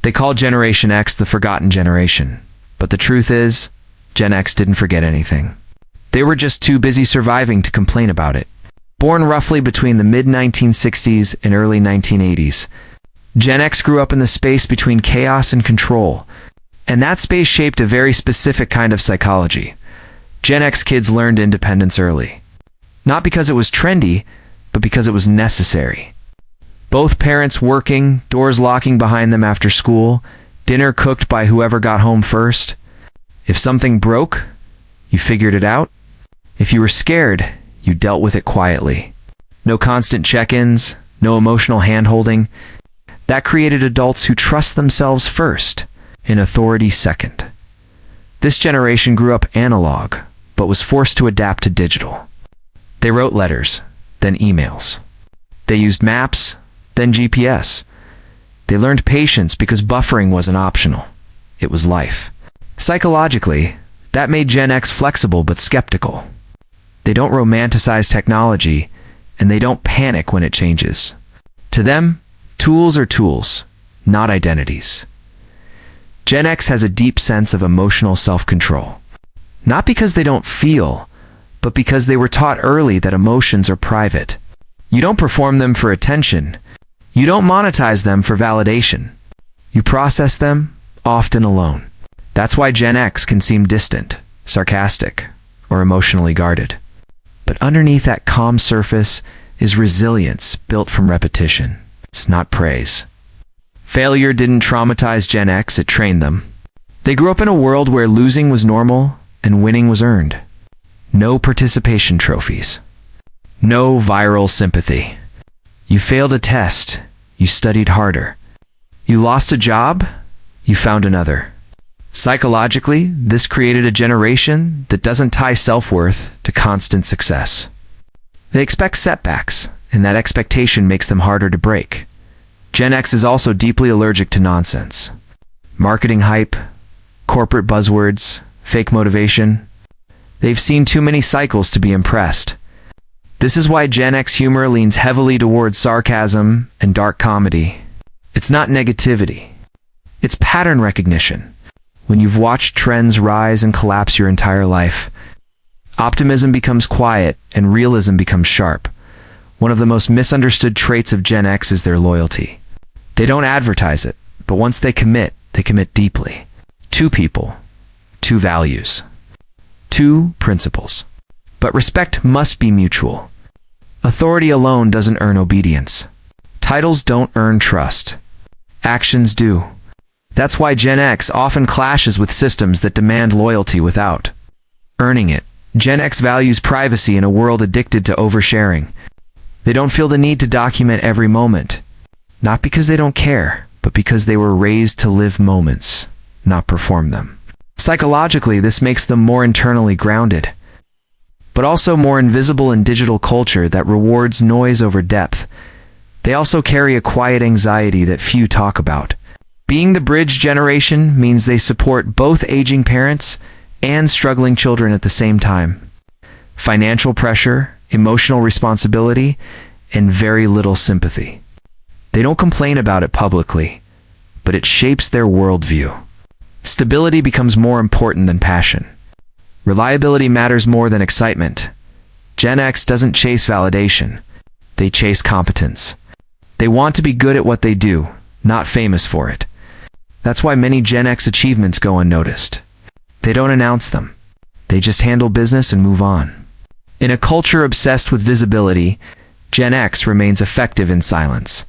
They call Generation X the forgotten generation. But the truth is, Gen X didn't forget anything. They were just too busy surviving to complain about it. Born roughly between the mid-1960s and early 1980s, Gen X grew up in the space between chaos and control, and that space shaped a very specific kind of psychology. Gen X kids learned independence early. Not because it was trendy, but because it was necessary. Both parents working, doors locking behind them after school, dinner cooked by whoever got home first. If something broke, you figured it out. If you were scared, you dealt with it quietly. No constant check-ins, no emotional hand-holding. That created adults who trust themselves first, and authority second. This generation grew up analog, but was forced to adapt to digital. They wrote letters, then emails. They used maps, then GPS. They learned patience because buffering wasn't optional. It was life. Psychologically, that made Gen X flexible but skeptical. They don't romanticize technology, and they don't panic when it changes. To them, tools are tools, not identities. Gen X has a deep sense of emotional self-control. Not because they don't feel, but because they were taught early that emotions are private. You don't perform them for attention. You don't monetize them for validation. You process them, often alone. That's why Gen X can seem distant, sarcastic, or emotionally guarded. But underneath that calm surface is resilience built from repetition. It's not praise. Failure didn't traumatize Gen X, it trained them. They grew up in a world where losing was normal and winning was earned. No participation trophies. No viral sympathy. You failed a test, you studied harder. You lost a job, you found another. Psychologically, this created a generation that doesn't tie self-worth to constant success. They expect setbacks, and that expectation makes them harder to break. Gen X is also deeply allergic to nonsense. Marketing hype, corporate buzzwords, fake motivation. They've seen too many cycles to be impressed. This is why Gen X humor leans heavily towards sarcasm and dark comedy. It's not negativity. It's pattern recognition. When you've watched trends rise and collapse your entire life, optimism becomes quiet and realism becomes sharp. One of the most misunderstood traits of Gen X is their loyalty. They don't advertise it, but once they commit deeply. 2 people, 2 values, 2 principles. But respect must be mutual. Authority alone doesn't earn obedience. Titles don't earn trust. Actions do. That's why Gen X often clashes with systems that demand loyalty without earning it. Gen X values privacy in a world addicted to oversharing. They don't feel the need to document every moment. Not because they don't care, but because they were raised to live moments, not perform them. Psychologically, this makes them more internally grounded, but also more invisible in digital culture that rewards noise over depth. They also carry a quiet anxiety that few talk about. Being the bridge generation means they support both aging parents and struggling children at the same time. Financial pressure, emotional responsibility, and very little sympathy. They don't complain about it publicly, but it shapes their worldview. Stability becomes more important than passion. Reliability matters more than excitement. Gen X doesn't chase validation. They chase competence. They want to be good at what they do, not famous for it. That's why many Gen X achievements go unnoticed. They don't announce them. They just handle business and move on. In a culture obsessed with visibility, Gen X remains effective in silence.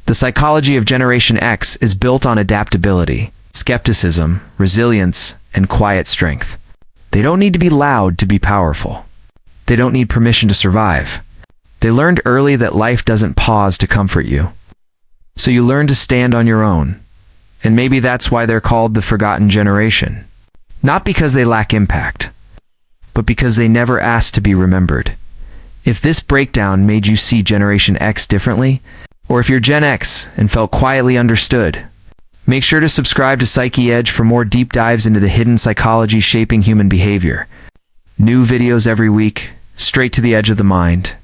The psychology of Generation X is built on adaptability, skepticism, resilience, and quiet strength. They don't need to be loud to be powerful. They don't need permission to survive. They learned early that life doesn't pause to comfort you. So you learn to stand on your own. And maybe that's why they're called the forgotten generation. Not because they lack impact, but because they never asked to be remembered. If this breakdown made you see Generation X differently, or if you're Gen X and felt quietly understood, make sure to subscribe to Psyche Edge for more deep dives into the hidden psychology shaping human behavior. New videos every week, straight to the edge of the mind.